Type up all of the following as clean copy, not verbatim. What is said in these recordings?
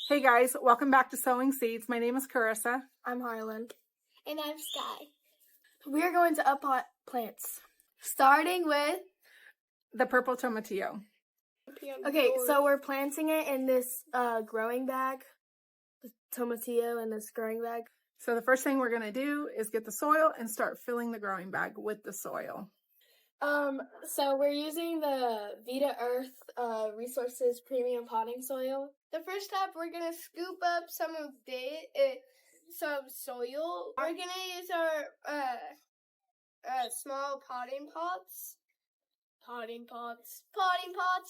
Hey guys, welcome back to Sowing Seeds. My name is Carissa. I'm Harlan. And I'm Sky. We are going to uppot plants, starting with... The purple tomatillo. Okay, so we're planting it in this growing bag, the tomatillo in this growing bag. So the first thing we're going to do is get the soil and start filling the growing bag with the soil. So we're using the Vita Earth Resources Premium Potting Soil. The first step, we're gonna scoop up some soil. We're gonna use our small potting pots,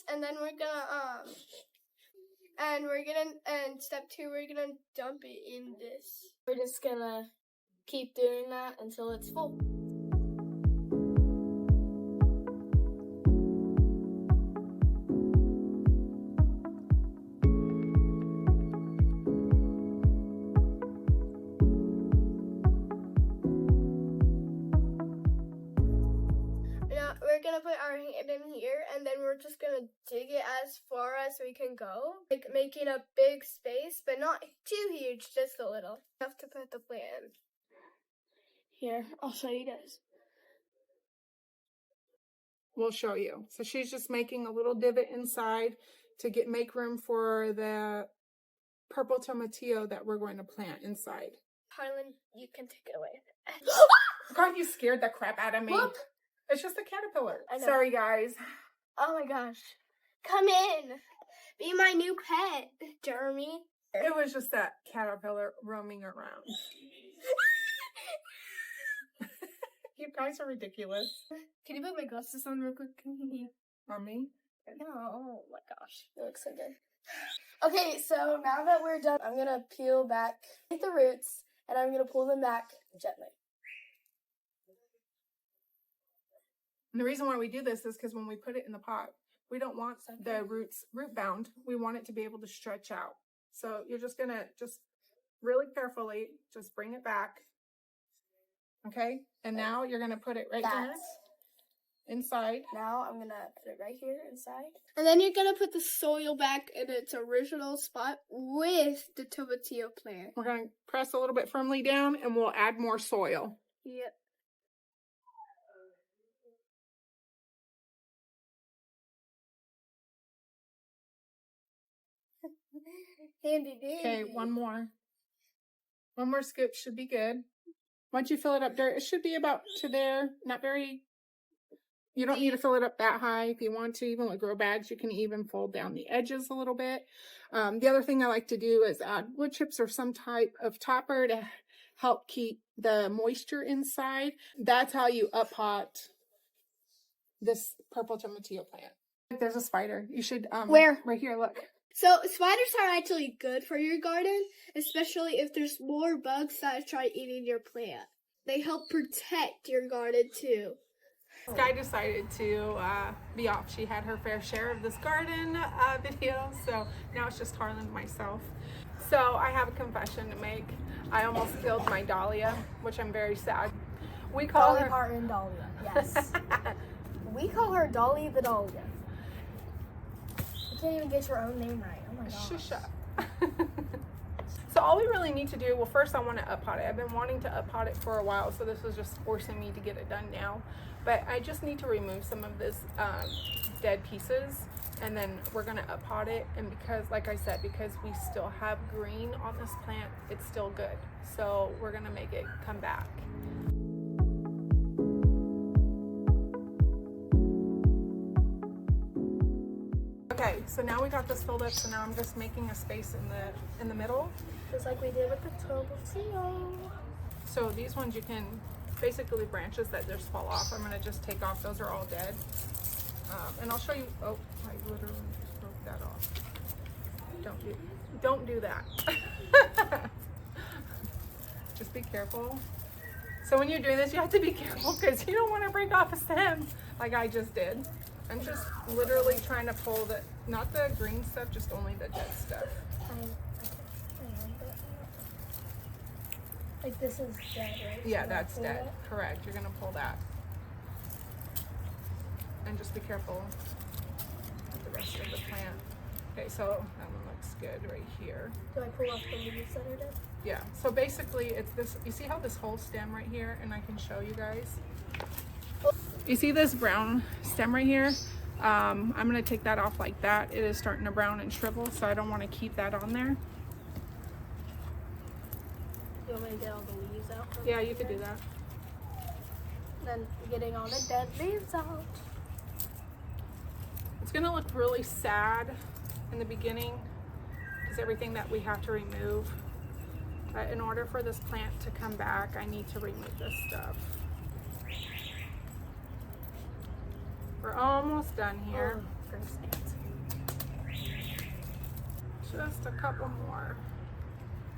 and then and step 2, we're gonna dump it in this. We're just gonna keep doing that until it's full. We're gonna put our hand in here, and then we're just gonna dig it as far as we can go, like making a big space, but not too huge, just a little enough to put the plant in. Here, I'll show you guys. We'll show you. So she's just making a little divot inside to make room for the purple tomatillo that we're going to plant inside. Harlan, you can take it away. God, you scared the crap out of me. Look. It's just a caterpillar. I know. Sorry, guys. Oh my gosh. Come in. Be my new pet, Jeremy. It was just that caterpillar roaming around. You guys are ridiculous. Can you put my glasses on real quick? On me? No, oh my gosh. It looks so good. Okay, so now that we're done, I'm gonna peel back the roots and I'm gonna pull them back gently. And the reason why we do this is because when we put it in the pot, we don't want the roots root bound. We want it to be able to stretch out. So you're just gonna really carefully just bring it back. Okay? And now you're gonna put it right here inside. Now I'm gonna put it right here inside. And then you're gonna put the soil back in its original spot with the tomatillo plant. We're gonna press a little bit firmly down and we'll add more soil. Yep. Handy dandy. Okay, one more. One more scoop should be good. Once you fill it up dirt, it should be about to there. Not very, you don't need to fill it up that high. If you want to, even with grow bags, you can even fold down the edges a little bit. The other thing I like to do is add wood chips or some type of topper to help keep the moisture inside. That's how you uppot this purple tomatillo plant. There's a spider. You should, Where? Right here, look. So spiders are actually good for your garden, especially if there's more bugs that try eating your plant. They help protect your garden too. Sky decided to be off. She had her fair share of this garden video, so now it's just Harlan and myself. So I have a confession to make. I almost killed my Dahlia, which I'm very sad. We call Dolly her Parton Dahlia, yes. We call her Dolly the Dahlia. You can't even get your own name right. Oh my gosh. Shush up. So all we really need to do, well, first I want to uppot it. I've been wanting to uppot it for a while, so this was just forcing me to get it done now. But I just need to remove some of this dead pieces, and then we're going to uppot it. And because, like I said, because we still have green on this plant, it's still good. So we're going to make it come back. Okay, so now we got this filled up, so now I'm just making a space in the middle. Just like we did with the tomatillo. So these ones you can, basically branches that just fall off, I'm gonna just take off, those are all dead. And I'll show you, oh, I literally just broke that off. Don't do that. Just be careful. So when you're doing this, you have to be careful because you don't want to break off a stem like I just did. I'm just literally trying to pull the, not the green stuff, just only the dead stuff. Like this is dead, right? Yeah, So that's pull dead. it. Correct. You're gonna pull that. And just be careful with the rest of the plant. Okay, so that one looks looks good right here. Do I pull off the leaves that are dead? Yeah, so basically it's this, you see how this whole stem right here, and I can show you guys. You see this brown stem right here? I'm gonna take that off like that. It is starting to brown and shrivel, so I don't wanna keep that on there. You want me to get all the leaves out? Yeah, you could do that. Then getting all the dead leaves out. It's gonna look really sad in the beginning because everything that we have to remove. But in order for this plant to come back, I need to remove this stuff. We're almost done here. Oh, gross ants. Just a couple more.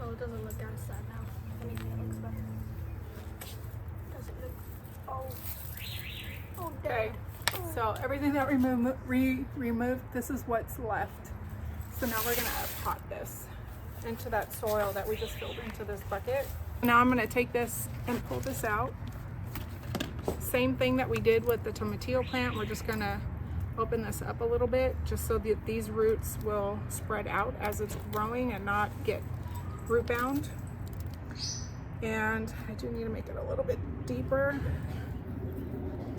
Oh, it doesn't look as sad now. If anything, it looks better. Does it look? Oh. Oh, Okay, dead. so everything that removed, this is what's left. So now we're gonna pot this into that soil that we just filled into this bucket. Now I'm gonna take this and pull this out. Same thing that we did with the tomatillo plant. We're just gonna open this up a little bit just so that these roots will spread out as it's growing and not get root bound. And I do need to make it a little bit deeper.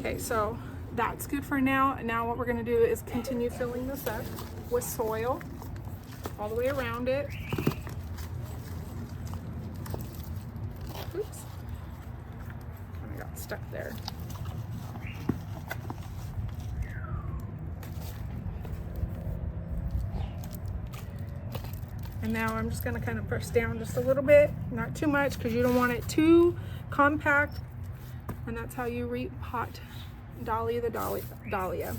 Okay, so that's good for now. And now what we're gonna do is continue filling this up with soil all the way around it. Oops, kind of got stuck there. And now I'm just gonna kind of press down just a little bit, not too much because you don't want it too compact. And that's how you repot Dahlia the Dahlia.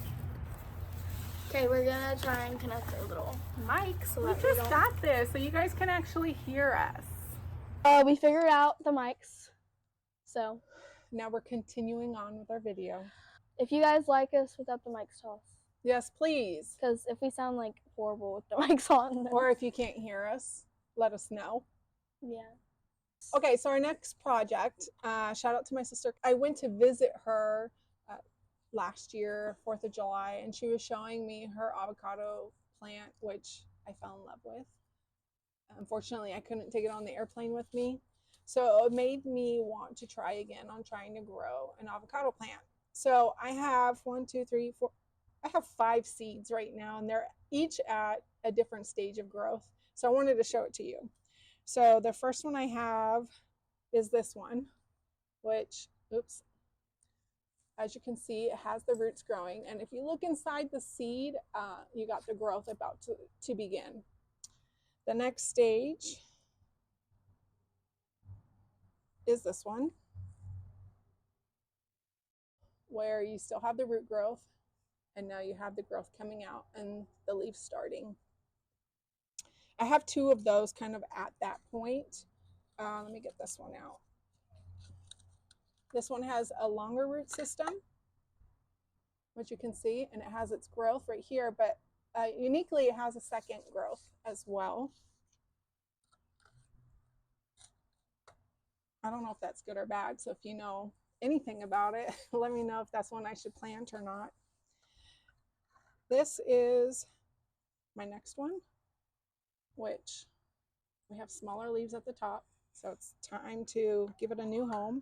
Okay, we're gonna try and connect our little mic so We that we just don't. got this, so you guys can actually hear us. We figured out the mics. So, Now we're continuing on with our video. if you guys like us without the mics, tell us. Yes, please. Because if we sound like horrible with the mics on, then Or if you can't hear us, let us know. yeah. Okay, so our next project, shout out to my sister. I went to visit her last year, 4th of July, and she was showing me her avocado plant, which I fell in love with. Unfortunately, I couldn't take it on the airplane with me. So it made me want to try again on trying to grow an avocado plant. So I have 1, 2, 3, 4, I have 5 seeds right now, and they're each at a different stage of growth. So I wanted to show it to you. So the first one I have is this one, which, oops, as you can see, it has the roots growing. And if you look inside the seed, you got the growth about to begin. The next stage is this one, where you still have the root growth, and now you have the growth coming out and the leaves starting. I have 2 of those kind of at that point. Let me get this one out. This one has a longer root system, which you can see, and it has its growth right here, but uniquely it has a second growth as well. I don't know if that's good or bad, so if you know anything about it, let me know if that's one I should plant or not. This is my next one, which we have smaller leaves at the top, so it's time to give it a new home.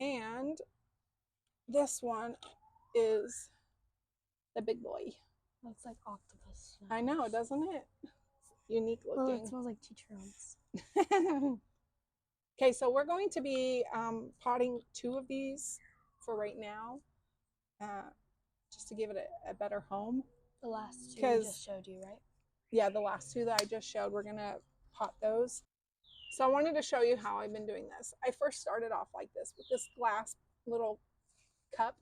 And this one is the big boy. Looks like octopus. I know, doesn't it? It's unique Oh, looking. it smells like chicharrones. Okay, so we're going to be potting 2 of these for right now, just to give it a better home. The last 2 I just showed you, right? Yeah, the last 2 that I just showed, we're gonna pot those. So I wanted to show you how I've been doing this. I first started off like this with this glass little cup,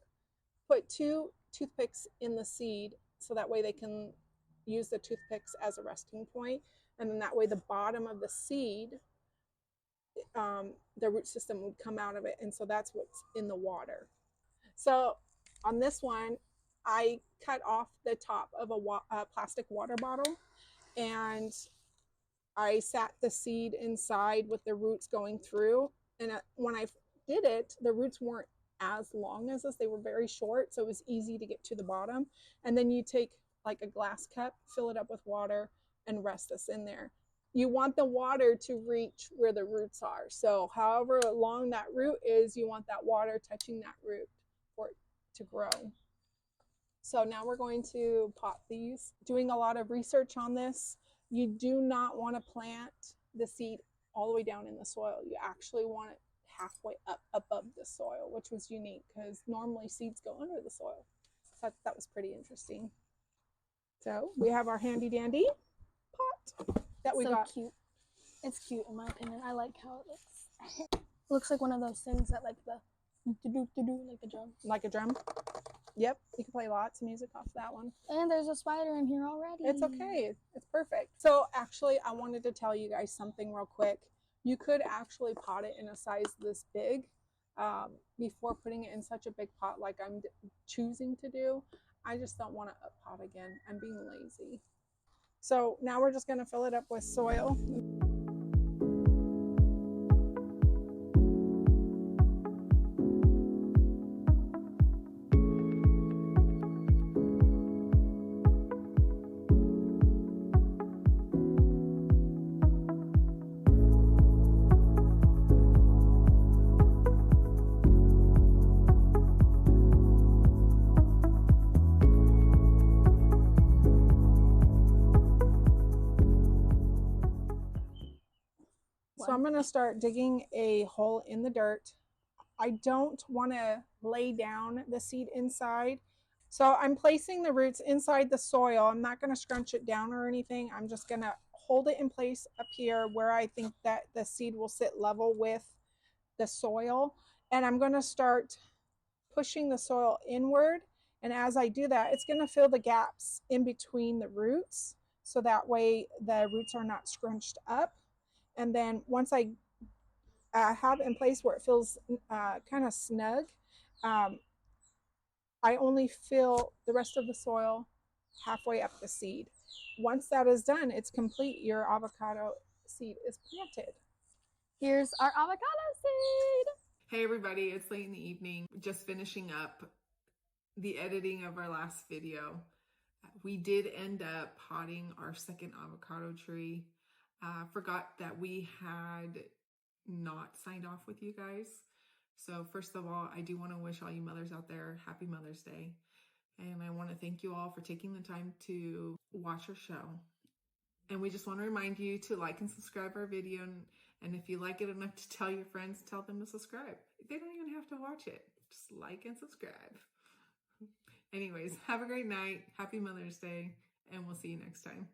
put 2 toothpicks in the seed so that way they can use the toothpicks as a resting point, and then that way the bottom of the seed, the root system would come out of it, and so that's what's in the water. So on this one, I cut off the top of a plastic water bottle, and I sat the seed inside with the roots going through. And when I did it, the roots weren't as long as this. They were very short, so it was easy to get to the bottom. And then you take like a glass cup, fill it up with water, and rest this in there. You want the water to reach where the roots are. So however long that root is, you want that water touching that root for it to grow. So now we're going to pot these. Doing a lot of research on this, you do not want to plant the seed all the way down in the soil. You actually want it halfway up above the soil, which was unique because normally seeds go under the soil. So that was pretty interesting. So we have our handy dandy pot that we got. Cute. It's cute in my opinion. I like how it looks. It looks like one of those things that like the like the drum. Like a drum. Yep, you can play lots of music off that one. And there's a spider in here already. It's okay. It's perfect. So actually, I wanted to tell you guys something real quick. You could actually pot it in a size this big before putting it in such a big pot like I'm choosing to do. I just don't want to up pot again. I'm being lazy. So now we're just going to fill it up with soil. So I'm going to start digging a hole in the dirt. I don't want to lay down the seed inside. So I'm placing the roots inside the soil. I'm not going to scrunch it down or anything. I'm just going to hold it in place up here where I think that the seed will sit level with the soil. And I'm going to start pushing the soil inward. And as I do that, it's going to fill the gaps in between the roots. So that way the roots are not scrunched up. And then once I have it in place where it feels kind of snug, I only fill the rest of the soil halfway up the seed. Once that is done, it's complete. Your avocado seed is planted. Here's our avocado seed. Hey everybody, it's late in the evening. Just finishing up the editing of our last video. We did end up potting our second avocado tree. Forgot that we had not signed off with you guys. So first of all, I do want to wish all you mothers out there happy Mother's Day. And I want to thank you all for taking the time to watch our show. And we just want to remind you to like and subscribe our video. And if you like it enough to tell your friends, tell them to subscribe. They don't even have to watch it. Just like and subscribe. Anyways, have a great night. Happy Mother's Day. And we'll see you next time.